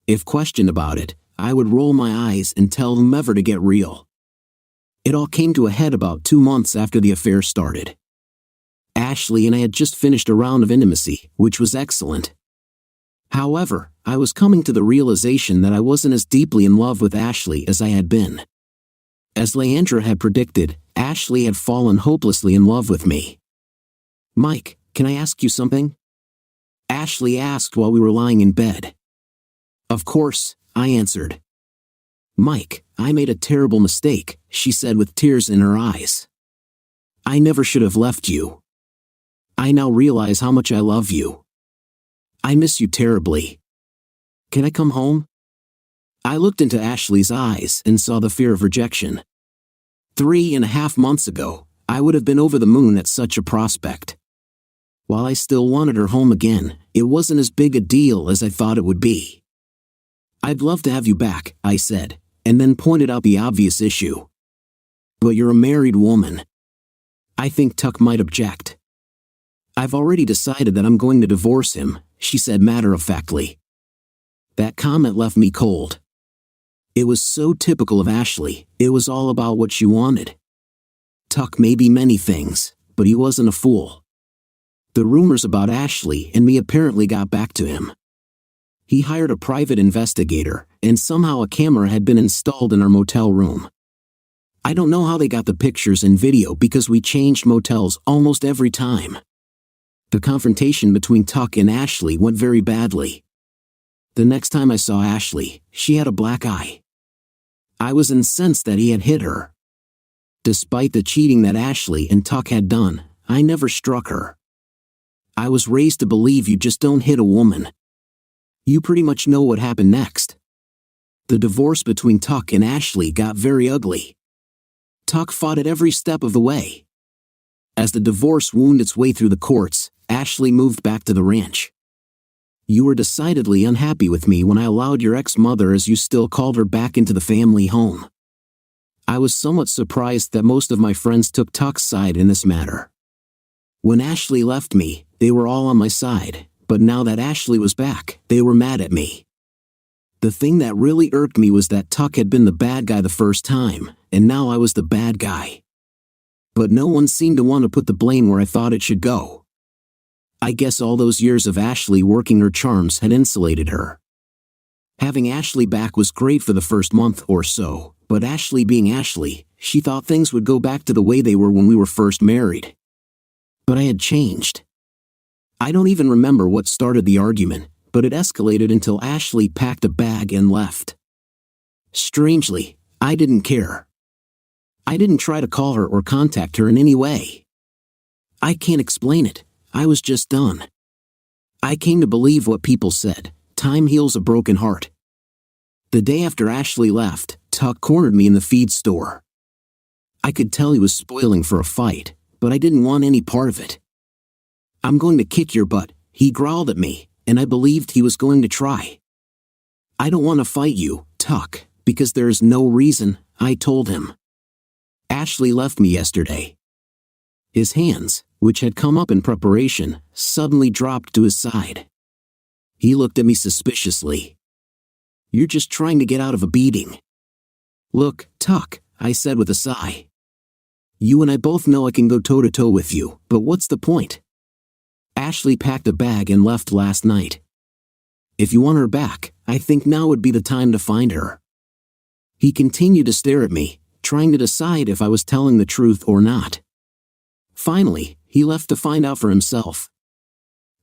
If questioned about it, I would roll my eyes and tell them never to get real. It all came to a head about 2 months after the affair started. Ashley and I had just finished a round of intimacy, which was excellent. However, I was coming to the realization that I wasn't as deeply in love with Ashley as I had been. As Leandra had predicted, Ashley had fallen hopelessly in love with me. "Mike, can I ask you something?" Ashley asked while we were lying in bed. "Of course," I answered. "Mike, I made a terrible mistake," she said with tears in her eyes. "I never should have left you. I now realize how much I love you. I miss you terribly. Can I come home?" I looked into Ashley's eyes and saw the fear of rejection. 3.5 months ago, I would have been over the moon at such a prospect. While I still wanted her home again, it wasn't as big a deal as I thought it would be. "I'd love to have you back," I said, and then pointed out the obvious issue. "But you're a married woman. I think Tuck might object." "I've already decided that I'm going to divorce him," she said matter-of-factly. That comment left me cold. It was so typical of Ashley. It was all about what she wanted. Tuck may be many things, but he wasn't a fool. The rumors about Ashley and me apparently got back to him. He hired a private investigator, and somehow a camera had been installed in our motel room. I don't know how they got the pictures and video because we changed motels almost every time. The confrontation between Tuck and Ashley went very badly. The next time I saw Ashley, she had a black eye. I was incensed that he had hit her. Despite the cheating that Ashley and Tuck had done, I never struck her. I was raised to believe you just don't hit a woman. You pretty much know what happened next. The divorce between Tuck and Ashley got very ugly. Tuck fought it every step of the way. As the divorce wound its way through the courts, Ashley moved back to the ranch. You were decidedly unhappy with me when I allowed your ex-mother, as you still called her, back into the family home. I was somewhat surprised that most of my friends took Tuck's side in this matter. When Ashley left me, they were all on my side, but now that Ashley was back, they were mad at me. The thing that really irked me was that Tuck had been the bad guy the first time, and now I was the bad guy. But no one seemed to want to put the blame where I thought it should go. I guess all those years of Ashley working her charms had insulated her. Having Ashley back was great for the first month or so, but Ashley being Ashley, she thought things would go back to the way they were when we were first married. But I had changed. I don't even remember what started the argument, but it escalated until Ashley packed a bag and left. Strangely, I didn't care. I didn't try to call her or contact her in any way. I can't explain it. I was just done. I came to believe what people said: time heals a broken heart. The day after Ashley left, Tuck cornered me in the feed store. I could tell he was spoiling for a fight, but I didn't want any part of it. "I'm going to kick your butt," he growled at me, and I believed he was going to try. "I don't want to fight you, Tuck, because there is no reason," I told him. "Ashley left me yesterday." His hands, which had come up in preparation, suddenly dropped to his side. He looked at me suspiciously. "You're just trying to get out of a beating." "Look, Tuck," I said with a sigh. "You and I both know I can go toe-to-toe with you, but what's the point? Ashley packed a bag and left last night. If you want her back, I think now would be the time to find her." He continued to stare at me, trying to decide if I was telling the truth or not. Finally, he left to find out for himself.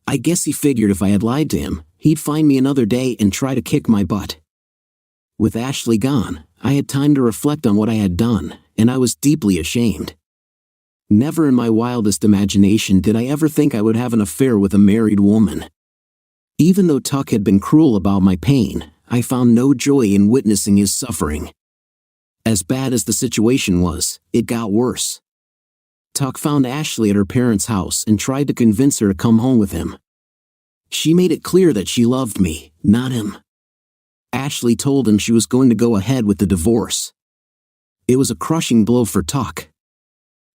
I guess he figured if I had lied to him, he'd find me another day and try to kick my butt. With Ashley gone, I had time to reflect on what I had done, and I was deeply ashamed. Never in my wildest imagination did I ever think I would have an affair with a married woman. Even though Tuck had been cruel about my pain, I found no joy in witnessing his suffering. As bad as the situation was, it got worse. Tuck found Ashley at her parents' house and tried to convince her to come home with him. She made it clear that she loved me, not him. Ashley told him she was going to go ahead with the divorce. It was a crushing blow for Tuck.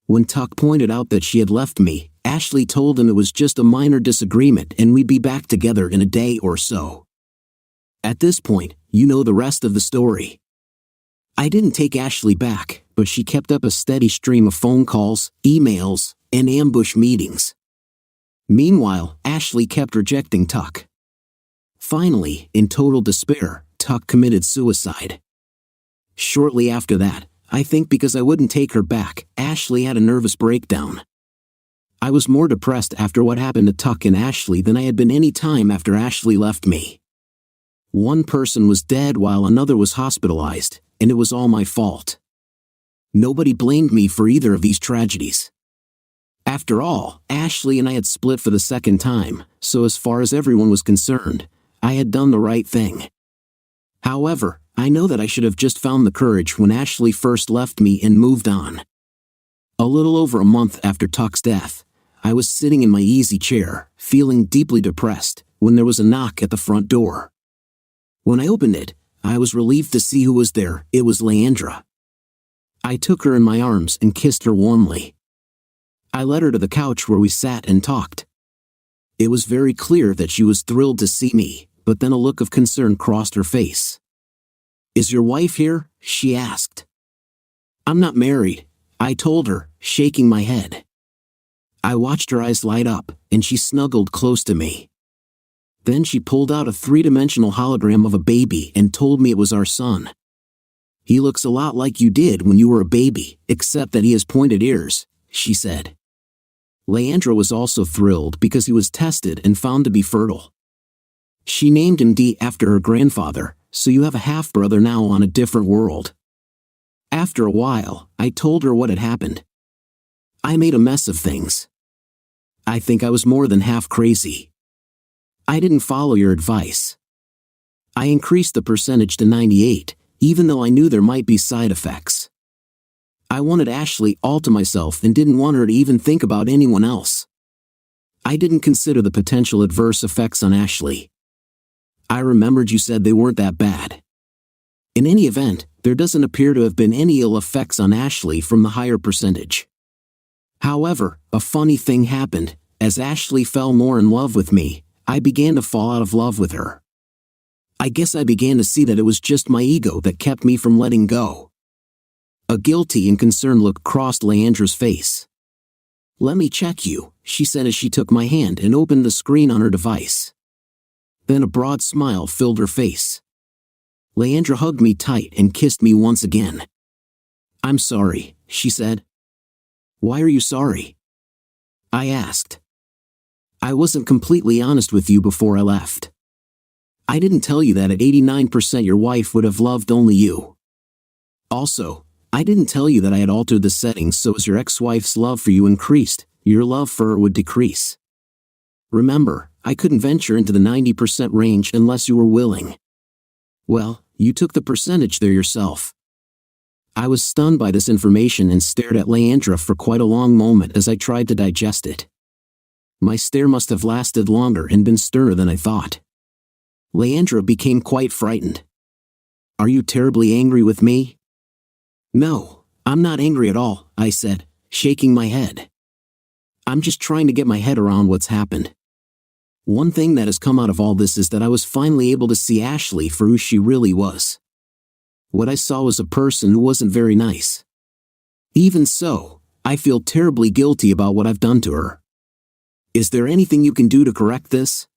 When Tuck pointed out that she had left me, Ashley told him it was just a minor disagreement and we'd be back together in a day or so. At this point, you know the rest of the story. I didn't take Ashley back, but she kept up a steady stream of phone calls, emails, and ambush meetings. Meanwhile, Ashley kept rejecting Tuck. Finally, in total despair, Tuck committed suicide. Shortly after that, I think because I wouldn't take her back, Ashley had a nervous breakdown. I was more depressed after what happened to Tuck and Ashley than I had been any time after Ashley left me. One person was dead while another was hospitalized, and it was all my fault. Nobody blamed me for either of these tragedies. After all, Ashley and I had split for the second time, so as far as everyone was concerned, I had done the right thing. However, I know that I should have just found the courage when Ashley first left me and moved on. A little over a month after Tuck's death, I was sitting in my easy chair, feeling deeply depressed, when there was a knock at the front door. When I opened it, I was relieved to see who was there. It was Leandra. I took her in my arms and kissed her warmly. I led her to the couch where we sat and talked. It was very clear that she was thrilled to see me, but then a look of concern crossed her face. "Is your wife here?" she asked. "I'm not married," I told her, shaking my head. I watched her eyes light up, and she snuggled close to me. Then she pulled out a three-dimensional hologram of a baby and told me it was our son. He looks a lot like you did when you were a baby, except that he has pointed ears, she said. Leandra was also thrilled because he was tested and found to be fertile. She named him D after her grandfather, so you have a half-brother now on a different world. After a while, I told her what had happened. I made a mess of things. I think I was more than half crazy. I didn't follow your advice. I increased the percentage to 98, even though I knew there might be side effects. I wanted Ashley all to myself and didn't want her to even think about anyone else. I didn't consider the potential adverse effects on Ashley. I remembered you said they weren't that bad. In any event, there doesn't appear to have been any ill effects on Ashley from the higher percentage. However, a funny thing happened. As Ashley fell more in love with me, I began to fall out of love with her. I guess I began to see that it was just my ego that kept me from letting go. A guilty and concerned look crossed Leandra's face. Let me check you, she said as she took my hand and opened the screen on her device. Then a broad smile filled her face. Leandra hugged me tight and kissed me once again. I'm sorry, she said. Why are you sorry? I asked. I wasn't completely honest with you before I left. I didn't tell you that at 89% your wife would have loved only you. Also, I didn't tell you that I had altered the settings so as your ex-wife's love for you increased, your love for her would decrease. Remember, I couldn't venture into the 90% range unless you were willing. Well, you took the percentage there yourself. I was stunned by this information and stared at Leandra for quite a long moment as I tried to digest it. My stare must have lasted longer and been sterner than I thought. Leandra became quite frightened. Are you terribly angry with me? No, I'm not angry at all, I said, shaking my head. I'm just trying to get my head around what's happened. One thing that has come out of all this is that I was finally able to see Ashley for who she really was. What I saw was a person who wasn't very nice. Even so, I feel terribly guilty about what I've done to her. Is there anything you can do to correct this?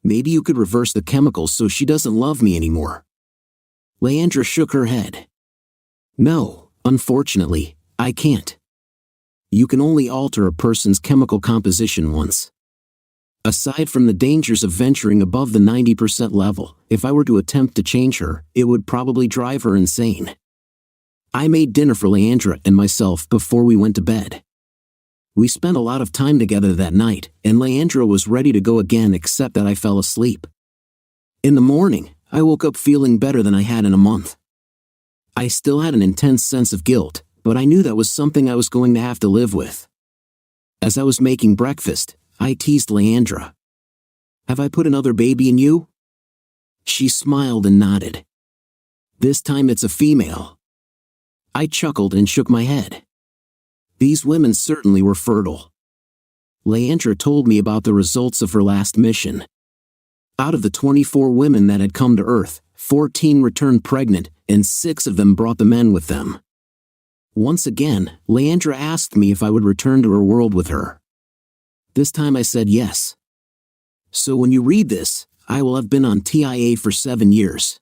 Maybe you could reverse the chemicals so she doesn't love me anymore. Leandra shook her head. No, unfortunately, I can't. You can only alter a person's chemical composition once. Aside from the dangers of venturing above the 90% level, if I were to attempt to change her, it would probably drive her insane. I made dinner for Leandra and myself before we went to bed. We spent a lot of time together that night, and Leandra was ready to go again except that I fell asleep. In the morning, I woke up feeling better than I had in a month. I still had an intense sense of guilt, but I knew that was something I was going to have to live with. As I was making breakfast, I teased Leandra. Have I put another baby in you? She smiled and nodded. This time it's a female. I chuckled and shook my head. These women certainly were fertile. Leandra told me about the results of her last mission. Out of the 24 women that had come to Earth, 14 returned pregnant, and 6 of them brought the men with them. Once again, Leandra asked me if I would return to her world with her. This time I said yes. So when you read this, I will have been on TIA for 7 years.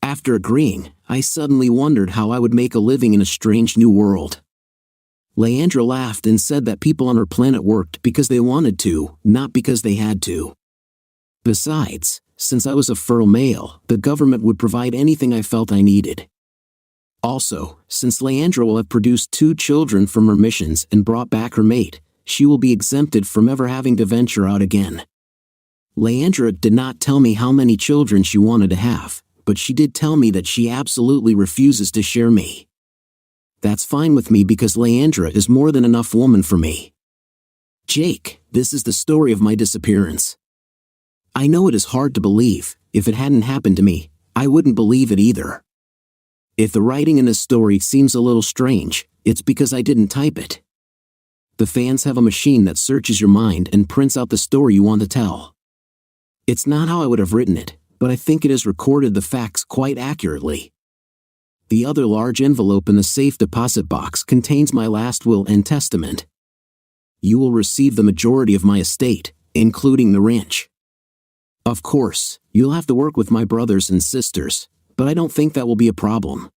After agreeing, I suddenly wondered how I would make a living in a strange new world. Leandra laughed and said that people on her planet worked because they wanted to, not because they had to. Besides, since I was a fertile male, the government would provide anything I felt I needed. Also, since Leandra will have produced 2 children from her missions and brought back her mate, she will be exempted from ever having to venture out again. Leandra did not tell me how many children she wanted to have, but she did tell me that she absolutely refuses to share me. That's fine with me because Leandra is more than enough woman for me. Jake, this is the story of my disappearance. I know it is hard to believe. If it hadn't happened to me, I wouldn't believe it either. If the writing in this story seems a little strange, it's because I didn't type it. The fans have a machine that searches your mind and prints out the story you want to tell. It's not how I would have written it, but I think it has recorded the facts quite accurately. The other large envelope in the safe deposit box contains my last will and testament. You will receive the majority of my estate, including the ranch. Of course, you'll have to work with my brothers and sisters, but I don't think that will be a problem.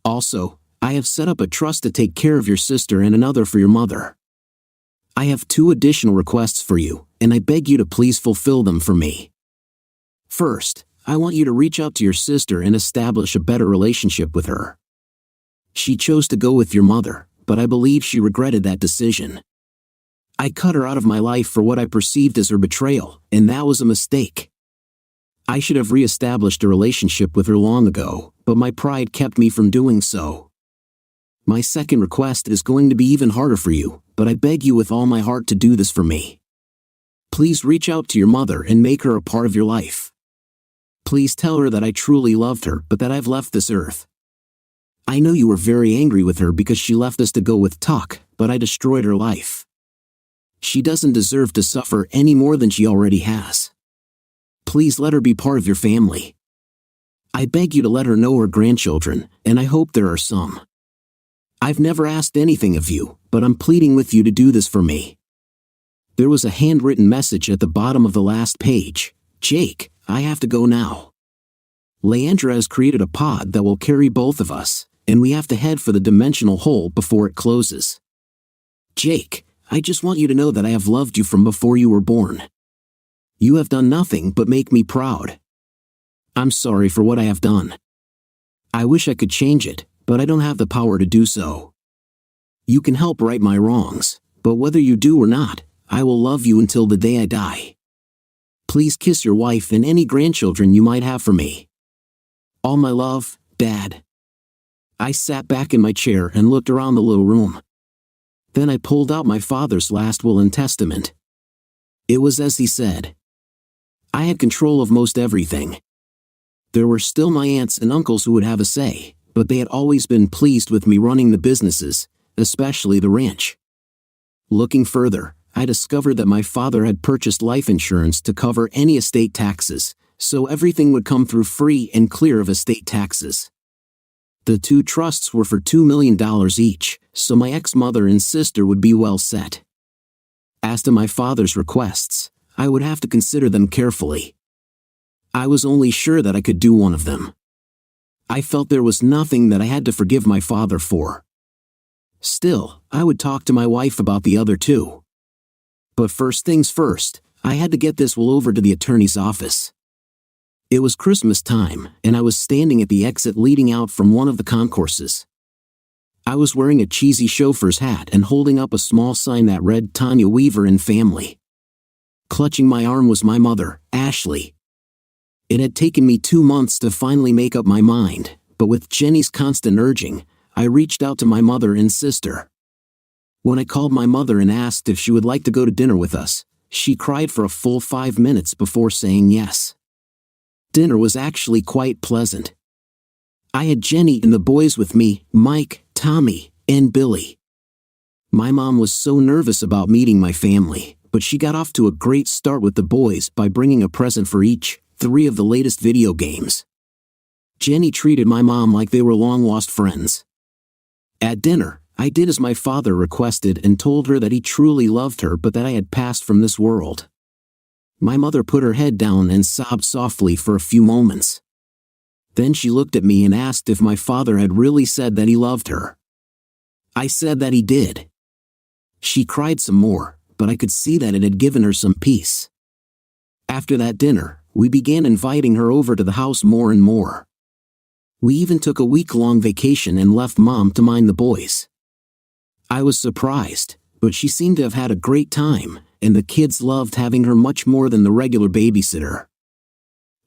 Also, I have set up a trust to take care of your sister and another for your mother. I have 2 additional requests for you, and I beg you to please fulfill them for me. First, I want you to reach out to your sister and establish a better relationship with her. She chose to go with your mother, but I believe she regretted that decision. I cut her out of my life for what I perceived as her betrayal, and that was a mistake. I should have re-established a relationship with her long ago, but my pride kept me from doing so. My second request is going to be even harder for you, but I beg you with all my heart to do this for me. Please reach out to your mother and make her a part of your life. Please tell her that I truly loved her but that I've left this earth. I know you were very angry with her because she left us to go with Tuck, but I destroyed her life. She doesn't deserve to suffer any more than she already has. Please let her be part of your family. I beg you to let her know her grandchildren, and I hope there are some. I've never asked anything of you, but I'm pleading with you to do this for me. There was a handwritten message at the bottom of the last page. Jake, I have to go now. Leandra has created a pod that will carry both of us, and we have to head for the dimensional hole before it closes. Jake, I just want you to know that I have loved you from before you were born. You have done nothing but make me proud. I'm sorry for what I have done. I wish I could change it, but I don't have the power to do so. You can help right my wrongs, but whether you do or not, I will love you until the day I die. Please kiss your wife and any grandchildren you might have for me. All my love, Dad. I sat back in my chair and looked around the little room. Then I pulled out my father's last will and testament. It was as he said. I had control of most everything. There were still my aunts and uncles who would have a say, but they had always been pleased with me running the businesses, especially the ranch. Looking further, I discovered that my father had purchased life insurance to cover any estate taxes, so everything would come through free and clear of estate taxes. The 2 trusts were for $2 million each, so my ex-mother and sister would be well set. As to my father's requests, I would have to consider them carefully. I was only sure that I could do one of them. I felt there was nothing that I had to forgive my father for. Still, I would talk to my wife about the other 2. But first things first, I had to get this will over to the attorney's office. It was Christmas time, and I was standing at the exit leading out from one of the concourses. I was wearing a cheesy chauffeur's hat and holding up a small sign that read Tanya Weaver and Family. Clutching my arm was my mother, Ashley. It had taken me 2 months to finally make up my mind, but with Jenny's constant urging, I reached out to my mother and sister. When I called my mother and asked if she would like to go to dinner with us, she cried for a full 5 minutes before saying yes. Dinner was actually quite pleasant. I had Jenny and the boys with me, Mike, Tommy, and Billy. My mom was so nervous about meeting my family, but she got off to a great start with the boys by bringing a present for each, 3 of the latest video games. Jenny treated my mom like they were long-lost friends. At dinner, I did as my father requested and told her that he truly loved her but that I had passed from this world. My mother put her head down and sobbed softly for a few moments. Then she looked at me and asked if my father had really said that he loved her. I said that he did. She cried some more, but I could see that it had given her some peace. After that dinner, we began inviting her over to the house more and more. We even took a week-long vacation and left Mom to mind the boys. I was surprised, but she seemed to have had a great time, and the kids loved having her much more than the regular babysitter.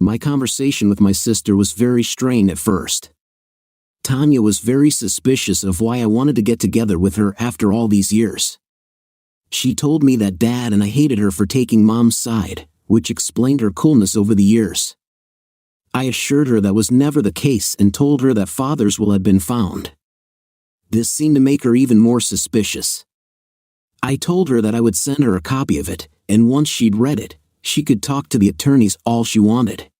My conversation with my sister was very strained at first. Tanya was very suspicious of why I wanted to get together with her after all these years. She told me that Dad and I hated her for taking Mom's side, which explained her coolness over the years. I assured her that was never the case and told her that Father's will had been found. This seemed to make her even more suspicious. I told her that I would send her a copy of it, and once she'd read it, she could talk to the attorneys all she wanted.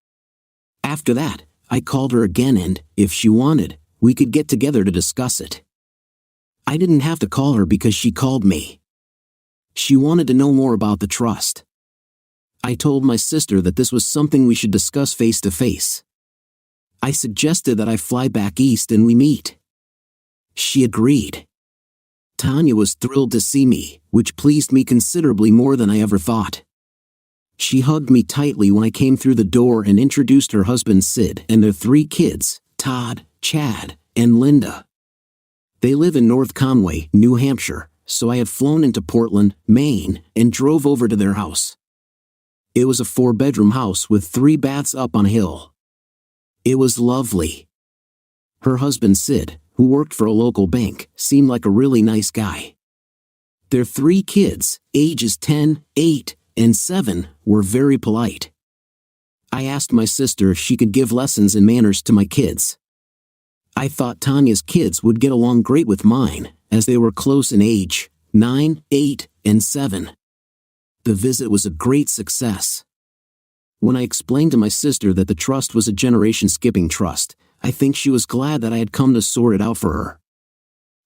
After that, I called her again and, if she wanted, we could get together to discuss it. I didn't have to call her because she called me. She wanted to know more about the trust. I told my sister that this was something we should discuss face to face. I suggested that I fly back east and we meet. She agreed. Tanya was thrilled to see me, which pleased me considerably more than I ever thought. She hugged me tightly when I came through the door and introduced her husband Sid and their 3 kids, Todd, Chad, and Linda. They live in North Conway, New Hampshire, so I had flown into Portland, Maine, and drove over to their house. It was a 4-bedroom house with 3 baths up on a hill. It was lovely. Her husband Sid, who worked for a local bank, seemed like a really nice guy. Their 3 kids, ages 10, 8, and 7, were very polite. I asked my sister if she could give lessons in manners to my kids. I thought Tanya's kids would get along great with mine, as they were close in age, 9, 8, and 7. The visit was a great success. When I explained to my sister that the trust was a generation-skipping trust, I think she was glad that I had come to sort it out for her.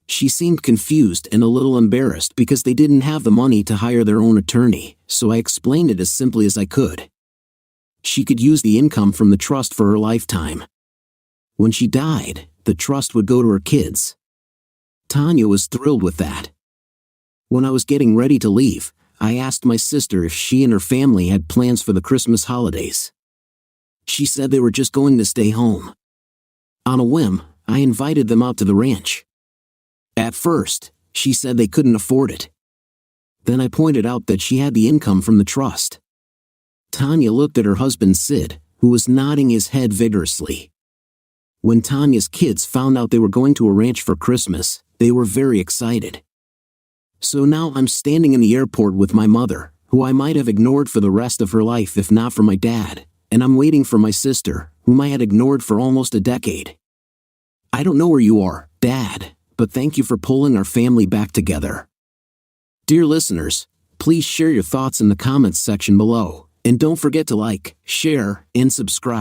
She seemed confused and a little embarrassed because they didn't have the money to hire their own attorney, so I explained it as simply as I could. She could use the income from the trust for her lifetime. When she died, the trust would go to her kids. Tanya was thrilled with that. When I was getting ready to leave, I asked my sister if she and her family had plans for the Christmas holidays. She said they were just going to stay home. On a whim, I invited them out to the ranch. At first, she said they couldn't afford it. Then I pointed out that she had the income from the trust. Tanya looked at her husband Sid, who was nodding his head vigorously. When Tanya's kids found out they were going to a ranch for Christmas, they were very excited. So now I'm standing in the airport with my mother, who I might have ignored for the rest of her life if not for my dad, and I'm waiting for my sister, whom I had ignored for almost a decade. I don't know where you are, Dad, but thank you for pulling our family back together. Dear listeners, please share your thoughts in the comments section below, and don't forget to like, share, and subscribe.